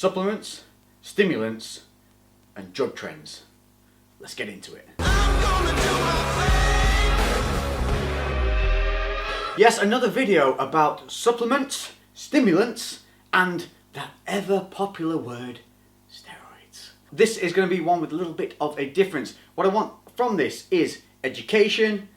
supplements, stimulants, and drug trends. Let's get into it. Yes, another video about supplements, stimulants, and that ever popular word, steroids. This is going to be one with a little bit of a difference. What I want from this is education,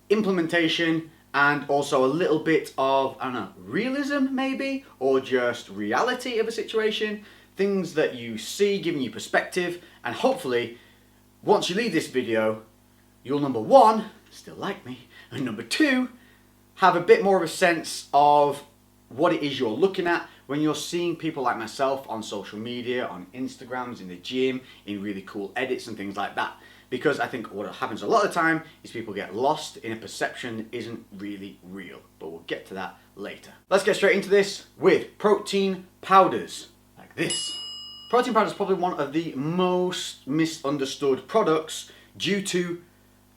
implementation, and also a little bit of, I don't know, realism maybe, or just reality of a situation, things that you see giving you perspective, and hopefully once you leave this video, you'll number one, still like me, and number two, have a bit more of a sense of what it is you're looking at when you're seeing people like myself on social media, on Instagrams, in the gym, in really cool edits and things like that. Because I think what happens a lot of the time is people get lost in a perception that isn't really real. But we'll get to that later. Let's get straight into this with protein powders, like this. Protein powder is probably one of the most misunderstood products due to,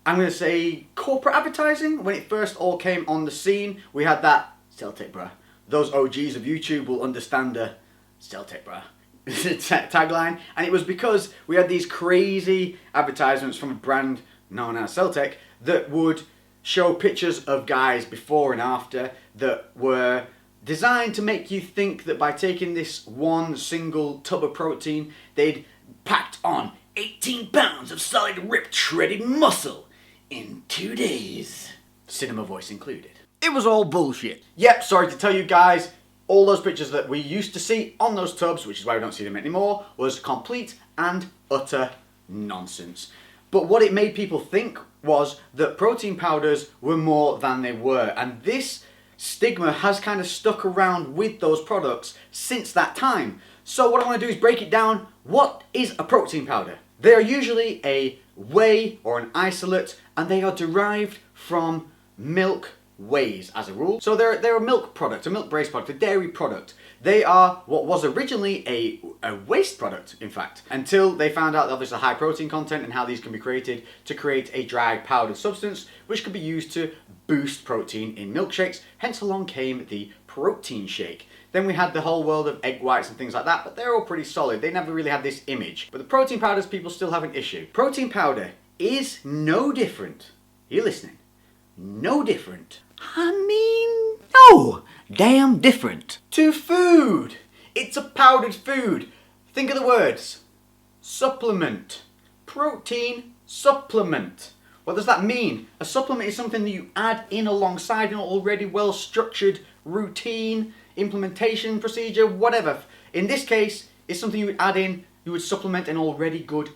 I'm going to say, corporate advertising. When it first all came on the scene, we had that, sell tape bruh. Those OGs of YouTube will understand the sell tape bruh tagline, and it was because we had these crazy advertisements from a brand known as Celtec that would show pictures of guys before and after that were designed to make you think that by taking this one single tub of protein they'd packed on 18 pounds of solid ripped shredded muscle in 2 days, cinema voice included. It was all bullshit. Yep, sorry to tell you guys, all those pictures that we used to see on those tubs, which is why we don't see them anymore, was complete and utter nonsense. But what it made people think was that protein powders were more than they were, and this stigma has kind of stuck around with those products since that time. So what I want to do is break it down. What is a protein powder? They are usually a whey or an isolate, and they are derived from milk wheys as a rule. So they're a milk product, a milk-based product, a dairy product. They are what was originally a waste product, in fact, until they found out obviously high protein content and how these can be created to create a dry powdered substance which could be used to boost protein in milkshakes. Hence along came the protein shake. Then we had the whole world of egg whites and things like that, but they're all pretty solid. They never really had this image. But the protein powders, people still have an issue. Protein powder is no different. Are you listening? No different. I mean, no, damn different. To food. It's a powdered food. Think of the words. Supplement. Protein supplement. What does that mean? A supplement is something that you add in alongside an already well structured routine, implementation procedure, whatever. In this case, it's something you would add in, you would supplement an already good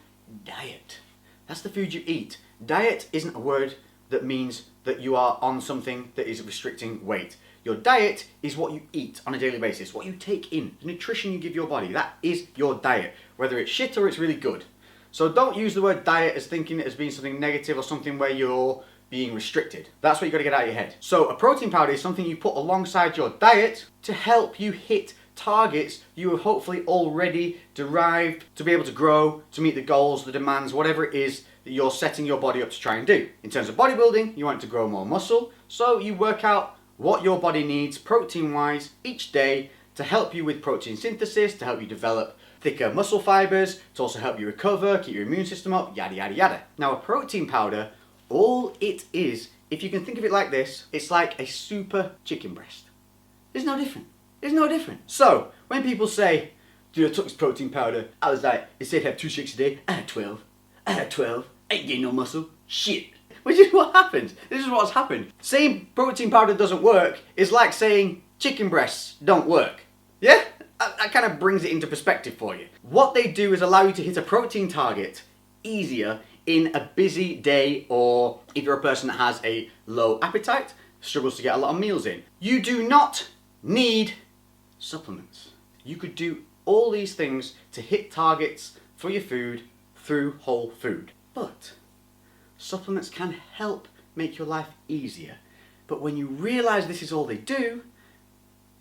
diet. That's the food you eat. Diet isn't a word that means that you are on something that is restricting weight. Your diet is what you eat on a daily basis, what you take in, the nutrition you give your body. That is your diet, whether it's shit or it's really good. So don't use the word diet as thinking it as being something negative or something where you're being restricted. That's what you got to get out of your head. So a protein powder is something you put alongside your diet to help you hit targets you have hopefully already derived to be able to grow, to meet the goals, the demands, whatever it is that you're setting your body up to try and do. In terms of bodybuilding, you want to grow more muscle, so you work out what your body needs protein-wise each day to help you with protein synthesis, to help you develop thicker muscle fibers, to also help you recover, keep your immune system up, yada yada yada. Now a protein powder, all it is, if you can think of it like this, it's like a super chicken breast. It's no different. It's no different. So, when people say, dude, I took this protein powder, I was like, it said have 2 shakes a day, I had 12. I had 12, I ain't gained no muscle, shit. Which is what happens. This is what's happened. Saying protein powder doesn't work is like saying chicken breasts don't work. Yeah? That kind of brings it into perspective for you. What they do is allow you to hit a protein target easier in a busy day, or if you're a person that has a low appetite, struggles to get a lot of meals in. You do not need supplements. You could do all these things to hit targets for your food through whole food. But supplements can help make your life easier. But when you realise this is all they do,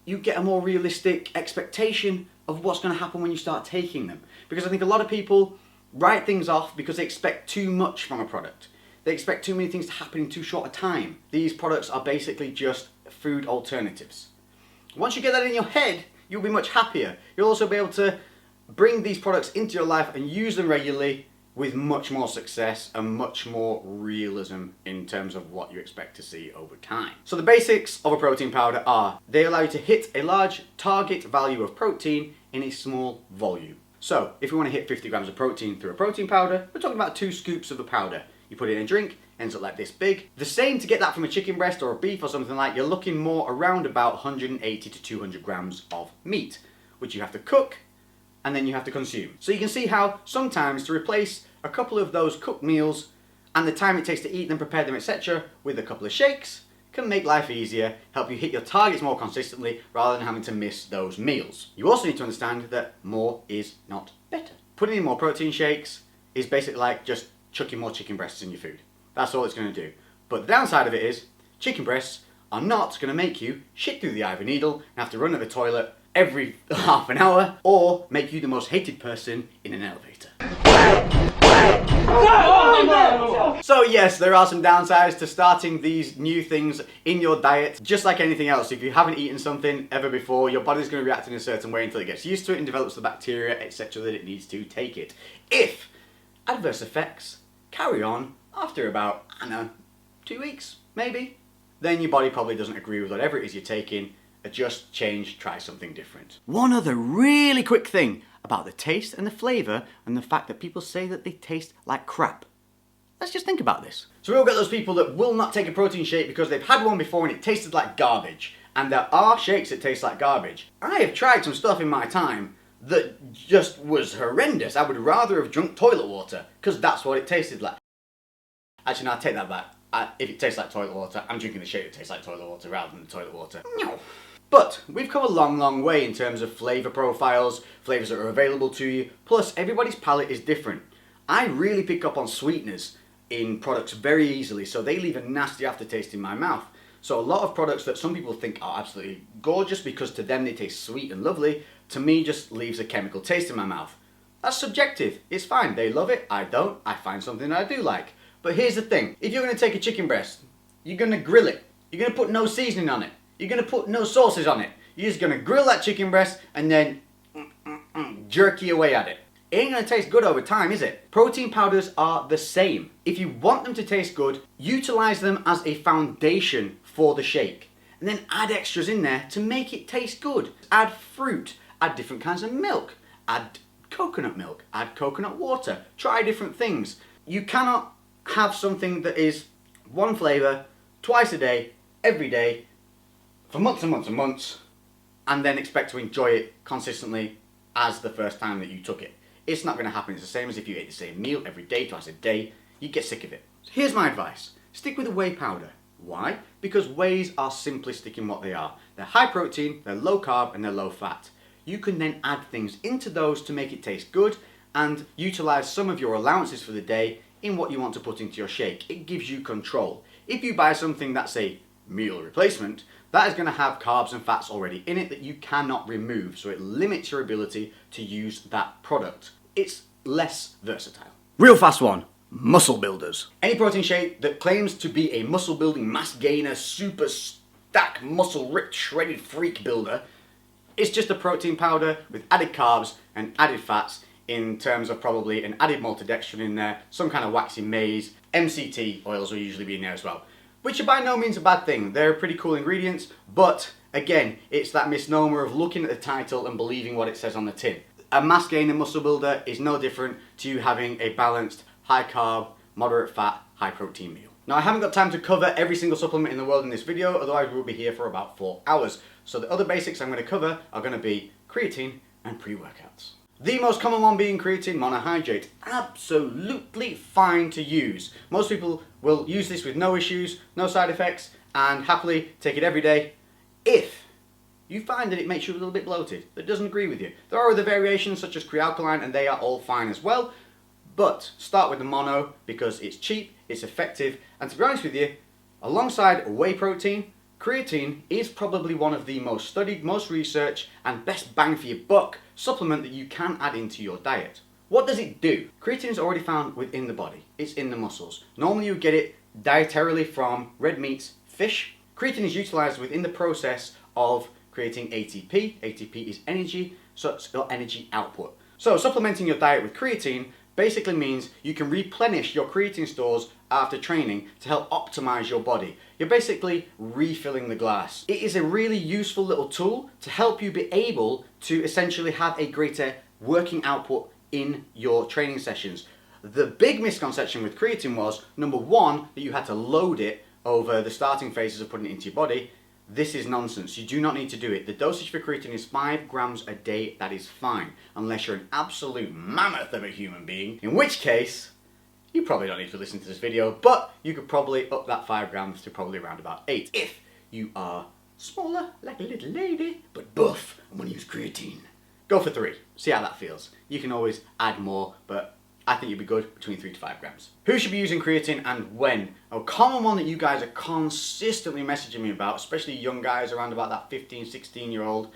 you get a more realistic expectation of what's going to happen when you start taking them. Because I think a lot of people write things off because they expect too much from a product. They expect too many things to happen in too short a time. These products are basically just food alternatives. Once you get that in your head, you'll be much happier. You'll also be able to bring these products into your life and use them regularly with much more success and much more realism in terms of what you expect to see over time. So the basics of a protein powder are, they allow you to hit a large target value of protein in a small volume. So if you want to hit 50 grams of protein through a protein powder, we're talking about 2 scoops of the powder. You put it in a drink, ends up like this big. The same to get that from a chicken breast or a beef or something like, you're looking more around about 180 to 200 grams of meat, which you have to cook and then you have to consume. So you can see how sometimes to replace a couple of those cooked meals and the time it takes to eat them, prepare them, etc. with a couple of shakes can make life easier, help you hit your targets more consistently rather than having to miss those meals. You also need to understand that more is not better. Putting in more protein shakes is basically like just chucking more chicken breasts in your food. That's all it's going to do. But the downside of it is, chicken breasts are not going to make you shit through the eye of a needle and have to run to the toilet every half an hour or make you the most hated person in an elevator. So yes, there are some downsides to starting these new things in your diet. Just like anything else, if you haven't eaten something ever before, your body's going to react in a certain way until it gets used to it and develops the bacteria, etc. that it needs to take it. If adverse effects carry on after about, 2 weeks, maybe, then your body probably doesn't agree with whatever it is you're taking. Adjust, change, try something different. One other really quick thing about the taste and the flavour and the fact that people say that they taste like crap. Let's just think about this. So we'll get those people that will not take a protein shake because they've had one before and it tasted like garbage. And there are shakes that taste like garbage. I have tried some stuff in my time that just was horrendous. I would rather have drunk toilet water because that's what it tasted like. Actually, no, I take that back. If it tastes like toilet water, I'm drinking the shake that tastes like toilet water rather than the toilet water. No. But we've come a long way in terms of flavour profiles, flavours that are available to you, plus everybody's palate is different. I really pick up on sweeteners in products very easily, so they leave a nasty aftertaste in my mouth. So a lot of products that some people think are absolutely gorgeous because to them they taste sweet and lovely, to me just leaves a chemical taste in my mouth. That's subjective, it's fine, they love it, I don't, I find something I do like. But here's the thing, if you're going to take a chicken breast, you're going to grill it, you're going to put no seasoning on it, you're going to put no sauces on it, you're just going to grill that chicken breast and then jerky away at it. It ain't going to taste good over time, is it? Protein powders are the same. If you want them to taste good, utilize them as a foundation for the shake. And then add extras in there to make it taste good. Add fruit, add different kinds of milk, add coconut milk, add coconut water, try different things. You cannot have something that is one flavour, twice a day, every day, for months and months and months, and then expect to enjoy it consistently as the first time that you took it. It's not going to happen. It's the same as if you ate the same meal every day, twice a day. You get sick of it. So here's my advice. Stick with the whey powder. Why? Because wheys are simplistic in what they are. They're high protein, they're low carb, and they're low fat. You can then add things into those to make it taste good and utilise some of your allowances for the day in what you want to put into your shake. It gives you control. If you buy something that's a meal replacement, that is going to have carbs and fats already in it that you cannot remove, so it limits your ability to use that product. It's less versatile. Real fast one, muscle builders. Any protein shake that claims to be a muscle building, mass gainer, super stack, muscle ripped, shredded freak builder, it's just a protein powder with added carbs and added fats in terms of probably an added maltodextrin in there, some kind of waxy maize, MCT oils will usually be in there as well. Which are by no means a bad thing, they're pretty cool ingredients, but again, it's that misnomer of looking at the title and believing what it says on the tin. A mass gainer muscle builder is no different to you having a balanced, high carb, moderate fat, high protein meal. Now I haven't got time to cover every single supplement in the world in this video, otherwise we'll be here for about 4 hours. So the other basics I'm going to cover are going to be creatine and pre-workouts. The most common one being creatine monohydrate. Absolutely fine to use. Most people will use this with no issues, no side effects, and happily take it every day if you find that it makes you a little bit bloated, that doesn't agree with you. There are other variations such as CREWCAST and they are all fine as well, but start with the mono because it's cheap, it's effective, and to be honest with you, alongside whey protein, creatine is probably one of the most studied, most researched, and best bang for your buck supplement that you can add into your diet. What does it do? Creatine is already found within the body. It's in the muscles. Normally you get it dietarily from red meats, fish. Creatine is utilized within the process of creating ATP. ATP is energy, so it's got energy output. So supplementing your diet with creatine basically means you can replenish your creatine stores after training to help optimize your body. You're basically refilling the glass. It is a really useful little tool to help you be able to essentially have a greater working output in your training sessions. The big misconception with creatine was, number one, that you had to load it over the starting phases of putting it into your body. This is nonsense. You do not need to do it. The dosage for creatine is 5 grams a day. That is fine, unless you're an absolute mammoth of a human being, in which case, you probably don't need to listen to this video, but you could probably up that 5 grams to probably around about 8 if you are smaller, like a little lady, but buff and want to use creatine. Go for 3. See how that feels. You can always add more, but I think you'd be good between 3 to 5 grams. Who should be using creatine and when? A common one that you guys are consistently messaging me about, especially young guys around about that 15, 16-year-old,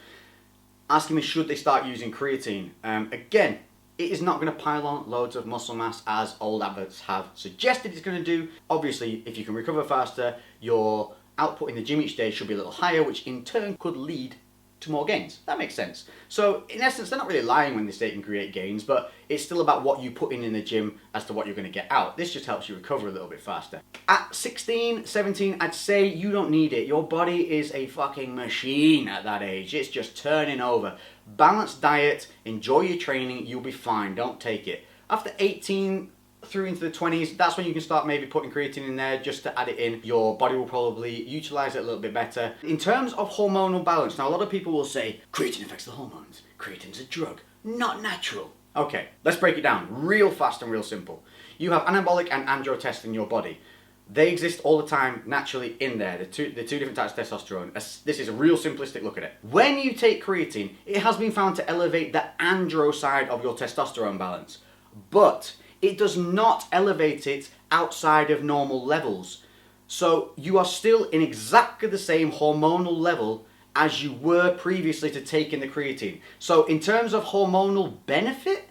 asking me should they start using creatine. Again, it is not going to pile on loads of muscle mass as old adverts have suggested it's going to do. Obviously, if you can recover faster, your output in the gym each day should be a little higher, which in turn could lead to more gains. That makes sense. So in essence, they're not really lying when they say it can create gains, but it's still about what you put in the gym as to what you're going to get out. This just helps you recover a little bit faster. At 16, 17, I'd say you don't need it. Your body is a fucking machine at that age. It's just turning over. Balanced diet, enjoy your training, you'll be fine. Don't take it. After 18 through into the 20s, that's when you can start maybe putting creatine in there just to add it in. Your body will probably utilize it a little bit better. In terms of hormonal balance, now a lot of people will say, creatine affects the hormones. Creatine's a drug, not natural. Okay, let's break it down real fast and real simple. You have anabolic and androtestosterone in your body. They exist all the time naturally in there. The two different types of testosterone. This is a real simplistic look at it. When you take creatine, it has been found to elevate the andro side of your testosterone balance. But it does not elevate it outside of normal levels. So you are still in exactly the same hormonal level as you were previously to taking the creatine. So in terms of hormonal benefit,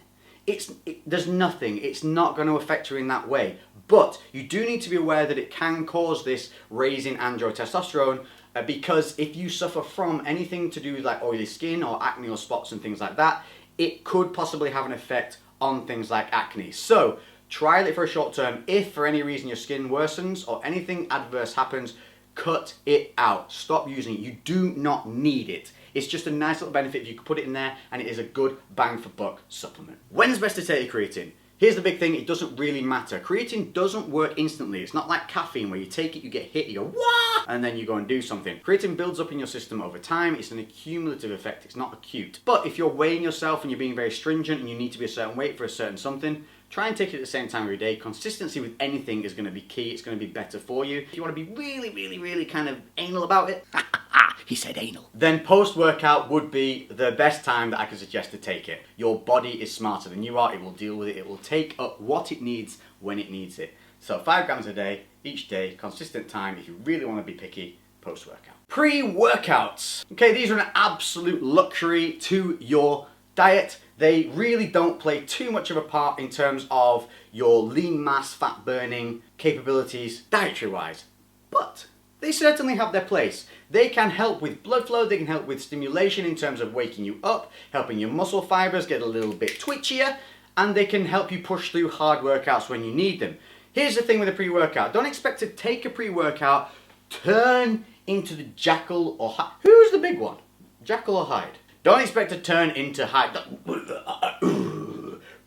there's nothing. It's not going to affect you in that way. But you do need to be aware that it can cause this raise in androtestosterone because if you suffer from anything to do with like oily skin or acne or spots and things like that, it could possibly have an effect on things like acne. So trial it for a short term. If for any reason your skin worsens or anything adverse happens, cut it out. Stop using it. You do not need it. It's just a nice little benefit if you can put it in there, and it is a good bang for buck supplement. When's best to take your creatine? Here's the big thing, it doesn't really matter. Creatine doesn't work instantly. It's not like caffeine where you take it, you get hit, you go, wah, and then you go and do something. Creatine builds up in your system over time. It's an accumulative effect, it's not acute. But if you're weighing yourself and you're being very stringent and you need to be a certain weight for a certain something, try and take it at the same time every day. Consistency with anything is going to be key. It's going to be better for you. If you want to be really kind of anal about it, he said anal, then post-workout would be the best time that I can suggest to take it. Your body is smarter than you are. It will deal with it. It will take up what it needs when it needs it. So 5 grams a day, each day, consistent time if you really want to be picky post-workout. Pre-workouts. Okay, these are an absolute luxury to your diet. They really don't play too much of a part in terms of your lean mass, fat burning capabilities, dietary-wise. But they certainly have their place. They can help with blood flow, they can help with stimulation in terms of waking you up, helping your muscle fibers get a little bit twitchier, and they can help you push through hard workouts when you need them. Here's the thing with a pre-workout. Don't expect to take a pre-workout, turn into the Jackal or Hyde. Who's the big one? Jackal or Hyde? Don't expect to turn into Hyde.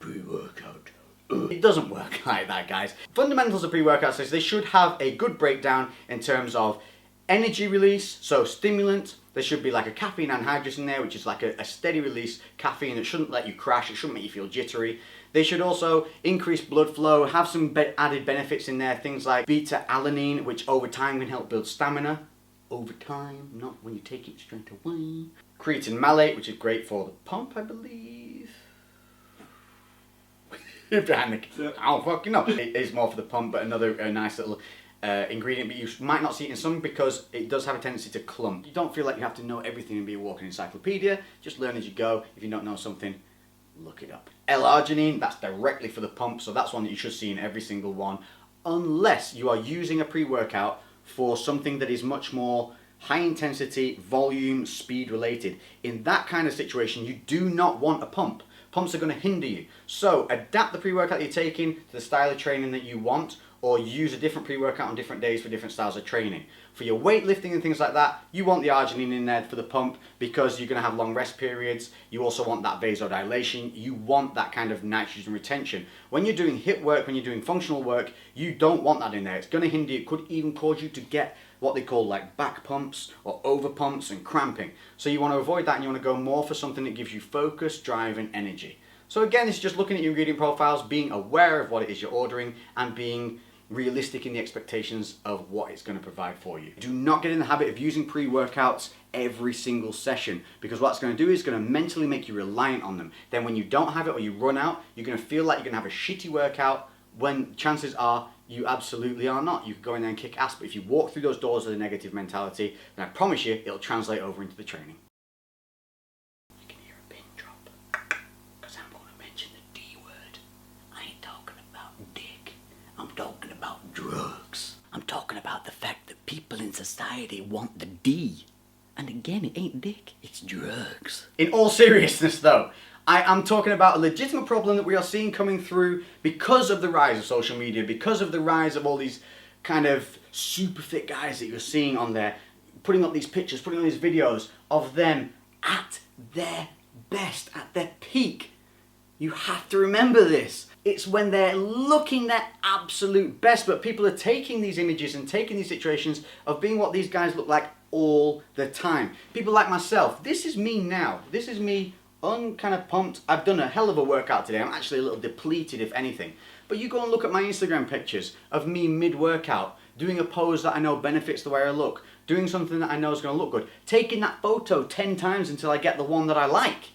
Pre-workout. It doesn't work like that, guys. Fundamentals of pre-workouts is they should have a good breakdown in terms of energy release, so stimulant. There should be like a caffeine anhydrous in there, which is like a steady release caffeine that shouldn't let you crash, it shouldn't make you feel jittery. They should also increase blood flow, have some added benefits in there, things like beta-alanine, which over time can help build stamina. Over time, not when you take it straight away. Creatine malate, which is great for the pump, I believe. I don't fucking know. It is more for the pump, but another nice little ingredient, but you might not see it in some because it does have a tendency to clump. You don't feel like you have to know everything and be a walking encyclopedia. Just learn as you go. If you don't know something, look it up. L-arginine, that's directly for the pump, so that's one that you should see in every single one, unless you are using a pre-workout for something that is much more high intensity, volume, speed related. In that kind of situation, you do not want a pump. Pumps are going to hinder you. So adapt the pre-workout you're taking to the style of training that you want, or use a different pre-workout on different days for different styles of training. For your weightlifting and things like that, you want the arginine in there for the pump because you're going to have long rest periods. You also want that vasodilation. You want that kind of nitrogen retention. When you're doing HIIT work, when you're doing functional work, you don't want that in there. It's going to hinder you. It could even cause you to get what they call like back pumps or over pumps and cramping. So you want to avoid that, and you want to go more for something that gives you focus, drive and energy. So again, it's just looking at your ingredient profiles, being aware of what it is you're ordering, and being realistic in the expectations of what it's going to provide for you. Do not get in the habit of using pre-workouts every single session, because what it's going to do is going to mentally make you reliant on them. Then when you don't have it or you run out, you're going to feel like you're going to have a shitty workout, when chances are you absolutely are not. You could go in there and kick ass, but if you walk through those doors with a negative mentality, then I promise you it'll translate over into the training. You can hear a pin drop, because I'm going to mention the D word. I ain't talking about dick. I'm talking about drugs. I'm talking about the fact that people in society want the D. And again, it ain't dick, it's drugs. In all seriousness though, I am talking about a legitimate problem that we are seeing coming through because of the rise of social media, because of the rise of all these kind of super fit guys that you're seeing on there, putting up these pictures, putting up these videos of them at their best, at their peak. You have to remember this. It's when they're looking their absolute best, but people are taking these images and taking these situations of being what these guys look like all the time. People like myself, this is me now. This is me kind of pumped. I've done a hell of a workout today. I'm actually a little depleted, if anything. But you go and look at my Instagram pictures of me mid-workout, doing a pose that I know benefits the way I look, doing something that I know is going to look good, taking that photo 10 times until I get the one that I like.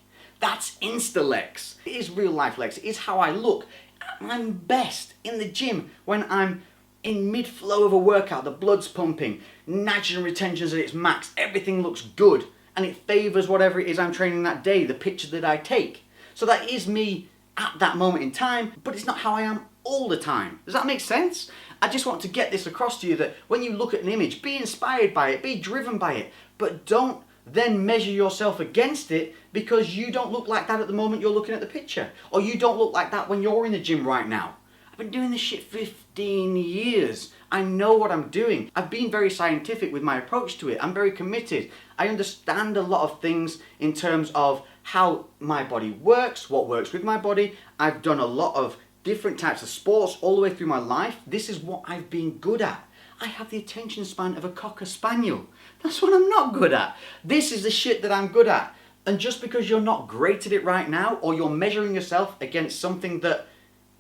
That's Insta-Lex. It is real life Lex. It is how I look at my best in the gym when I'm in mid-flow of a workout, the blood's pumping, nitrogen retention's at its max, everything looks good, and it favours whatever it is I'm training that day, the picture that I take. So that is me at that moment in time, but it's not how I am all the time. Does that make sense? I just want to get this across to you that when you look at an image, be inspired by it, be driven by it, but don't then measure yourself against it because you don't look like that at the moment you're looking at the picture, or you don't look like that when you're in the gym right now. I've been doing this shit 15 years. I know what I'm doing. I've been very scientific with my approach to it. I'm very committed. I understand a lot of things in terms of how my body works, what works with my body. I've done a lot of different types of sports all the way through my life. This is what I've been good at. I have the attention span of a Cocker Spaniel. That's what I'm not good at. This is the shit that I'm good at. And just because you're not great at it right now, or you're measuring yourself against something that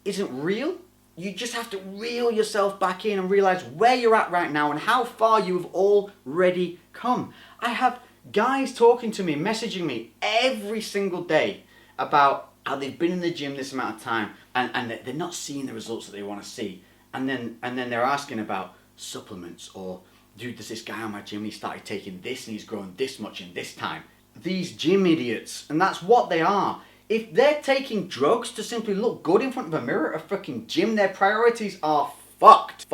isn't real, you just have to reel yourself back in and realize where you're at right now and how far you've already come. I have guys talking to me, messaging me every single day about how they've been in the gym this amount of time and they're not seeing the results that they want to see. And then they're asking about supplements, or dude, there's this guy on my gym, he started taking this and he's grown this much in this time. These gym idiots, and that's what they are. If they're taking drugs to simply look good in front of a mirror at a freaking gym, their priorities are fucked.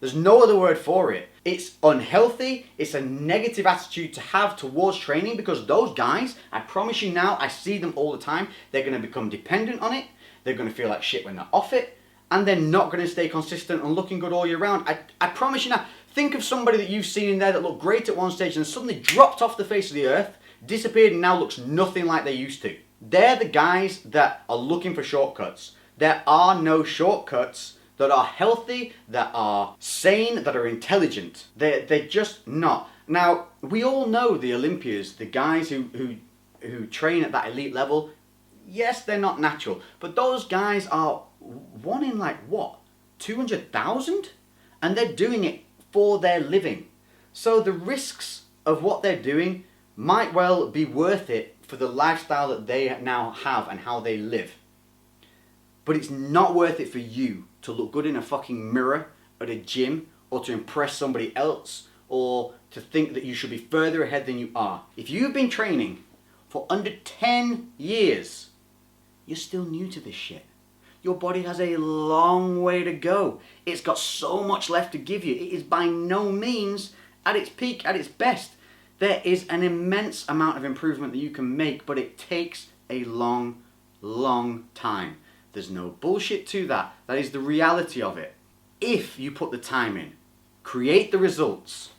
There's no other word for it. It's unhealthy. It's a negative attitude to have towards training, because those guys, I promise you now, I see them all the time, they're going to become dependent on it. They're going to feel like shit when they're off it. And they're not going to stay consistent and looking good all year round. I promise you now, think of somebody that you've seen in there that looked great at one stage and suddenly dropped off the face of the earth, disappeared, and now looks nothing like they used to. They're the guys that are looking for shortcuts. There are no shortcuts that are healthy, that are sane, that are intelligent. They're just not. Now, we all know the Olympians, the guys who train at that elite level. Yes, they're not natural, but those guys are one in like what, 200,000? And they're doing it for their living. So the risks of what they're doing might well be worth it for the lifestyle that they now have and how they live. But it's not worth it for you to look good in a fucking mirror at a gym, or to impress somebody else, or to think that you should be further ahead than you are. If you've been training for under 10 years, you're still new to this shit. Your body has a long way to go. It's got so much left to give you. It is by no means at its peak, at its best. There is an immense amount of improvement that you can make, but it takes a long, long time. There's no bullshit to that. That is the reality of it. If you put the time in, create the results,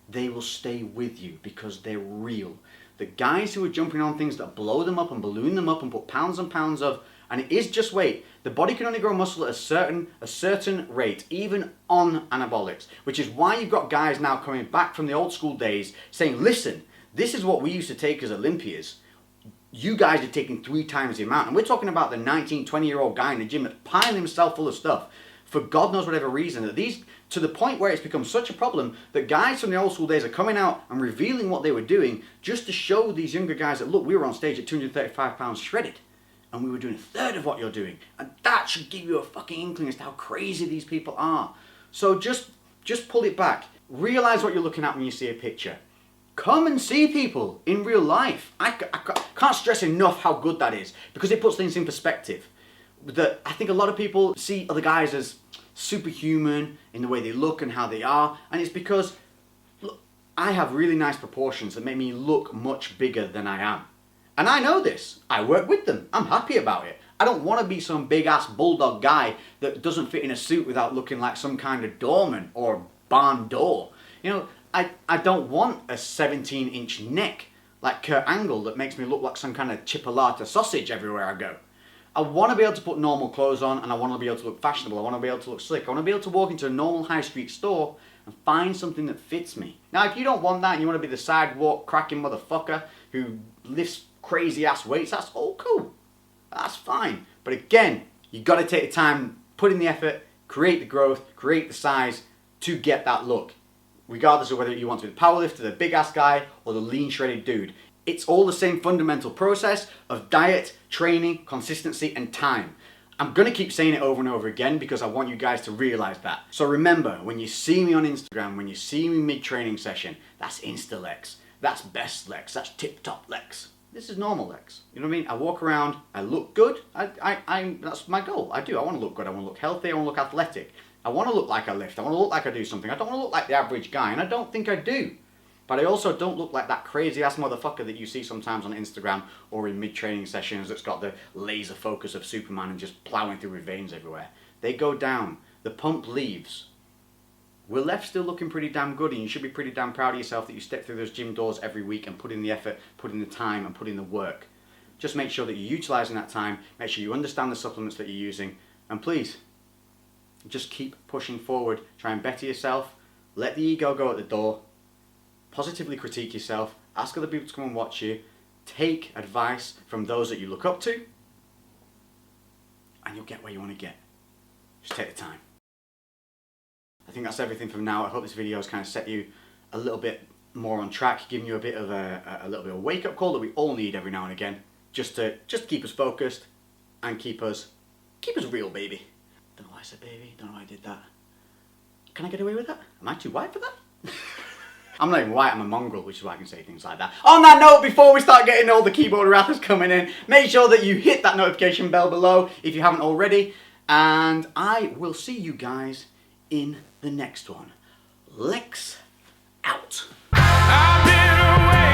they will stay with you because they're real. The guys who are jumping on things that blow them up and balloon them up and put pounds and pounds of, and it is just weight. The body can only grow muscle at a certain rate, even on anabolics, which is why you've got guys now coming back from the old school days saying, listen, this is what we used to take as Olympians. You guys are taking 3 times the amount. And we're talking about the 19, 20-year-old guy in the gym that's piling himself full of stuff for God knows whatever reason, that these, to the point where it's become such a problem that guys from the old school days are coming out and revealing what they were doing just to show these younger guys that, look, we were on stage at 235 pounds shredded and we were doing a third of what you're doing. And that should give you a fucking inkling as to how crazy these people are. So just pull it back. Realize what you're looking at when you see a picture. Come and see people in real life. I can't stress enough how good that is because it puts things in perspective. That I think a lot of people see other guys as superhuman in the way they look and how they are, and it's because, look, I have really nice proportions that make me look much bigger than I am. And I know this. I work with them. I'm happy about it. I don't want to be some big ass bulldog guy that doesn't fit in a suit without looking like some kind of doorman or barn door. You know, I don't want a 17-inch neck like Kurt Angle that makes me look like some kind of chipolata sausage everywhere I go. I want to be able to put normal clothes on, and I want to be able to look fashionable. I want to be able to look slick. I want to be able to walk into a normal high street store and find something that fits me. Now, if you don't want that and you want to be the sidewalk cracking motherfucker who lifts crazy ass weights, that's all cool. That's fine. But again, you got to take the time, put in the effort, create the growth, create the size to get that look. Regardless of whether you want to be the powerlifter, the big ass guy, or the lean shredded dude. It's all the same fundamental process of diet, training, consistency, and time. I'm going to keep saying it over and over again because I want you guys to realize that. So remember, when you see me on Instagram, when you see me mid-training session, that's Insta Lex, that's best Lex, that's tip-top Lex. This is normal Lex. You know what I mean? I walk around, I look good, that's my goal. I want to look good, I want to look healthy, I want to look athletic. I want to look like I lift, I want to look like I do something. I don't want to look like the average guy, and I don't think I do. But I also don't look like that crazy ass motherfucker that you see sometimes on Instagram or in mid-training sessions that's got the laser focus of Superman and just plowing through with veins everywhere. They go down. The pump leaves. We're left still looking pretty damn good, and you should be pretty damn proud of yourself that you step through those gym doors every week and put in the effort, put in the time, and put in the work. Just make sure that you're utilising that time, make sure you understand the supplements that you're using, and please, just keep pushing forward. Try and better yourself. Let the ego go at the door. Positively critique yourself, ask other people to come and watch you, take advice from those that you look up to, and you'll get where you want to get. Just take the time. I think that's everything from now. I hope this video has kind of set you a little bit more on track, giving you a bit of a little bit of a wake-up call that we all need every now and again, just to keep us focused and keep us real, baby. Don't know why I said baby, don't know why I did that. Can I get away with that? Am I too white for that? I'm not even white, I'm a mongrel, which is why I can say things like that. On that note, before we start getting all the keyboard rappers coming in, make sure that you hit that notification bell below if you haven't already. And I will see you guys in the next one. Lex out. I've been away.